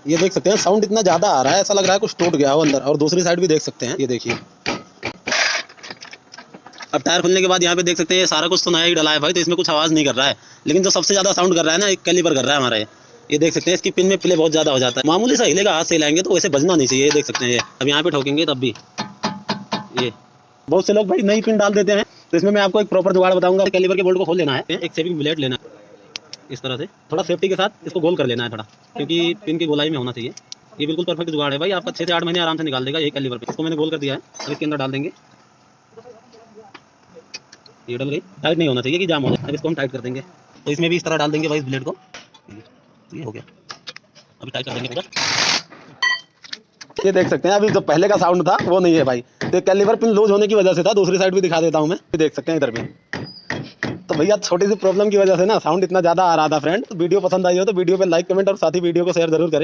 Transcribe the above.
ये देख सकते हैं साउंड इतना ज्यादा आ रहा है, ऐसा लग रहा है कुछ टूट गया हो अंदर। और दूसरी साइड भी देख सकते हैं, ये देखिए। अब टायर खुलने के बाद यहाँ पे देख सकते हैं ये सारा कुछ तो नया ही डला है भाई, तो इसमें कुछ आवाज़ नहीं कर रहा है। लेकिन जो सबसे ज़्यादा साउंड कर रहा है ना, एक कैलिपर कर रहा है हमारा ये देख सकते हैं। इसकी पिन में प्ले बहुत ज़्यादा हो जाता है, मामूली सा हिलेगा, हाथ से हिलाएंगे तो वैसे बजना नहीं चाहिए। ये देख सकते हैं, ये अब यहाँ पे ठोकेंगे तब भी ये बहुत से लोग भाई नई पिन डाल देते हैं। तो इसमें मैं आपको एक प्रॉपर जुगाड़ बताऊंगा। कैलिपर के बोल्ट को खोल लेना है, एक सेविंग ब्लेड लेना है, इस तरह से थोड़ा सेफ्टी के साथ इसको गोल कर लेना है थोड़ा, क्योंकि पिन की गोलाई में होना चाहिए। ये बिल्कुल परफेक्ट जुगाड़ है भाई, आपका 6 से 8 महीने आराम से निकाल देगा ये कैलिपर पे। इसको मैंने गोल कर दिया है, अब इसके अंदर डाल देंगे। ये डल गई, टाइट नहीं होना चाहिए कि जाम हो जाए। अब इसको हम टाइट कर देंगे, तो इसमें भी इस तरह डाल देंगे भाई इस ब्लेड को। ये हो गया, अभी टाइट कर देंगे पूरा। ये देख सकते हैं अभी जो पहले का साउंड था वो नहीं है भाई, तो कैलिपर पिन लूज होने की वजह से था। दूसरी साइड भी दिखा देता हूँ मैं, देख सकते हैं इधर भी। तो भैया छोटी सी प्रॉब्लम की वजह से ना साउंड इतना ज्यादा आ रहा था फ्रेंड। तो वीडियो पसंद आई हो तो वीडियो पे लाइक कमेंट और साथ ही वीडियो को शेयर जरूर करें।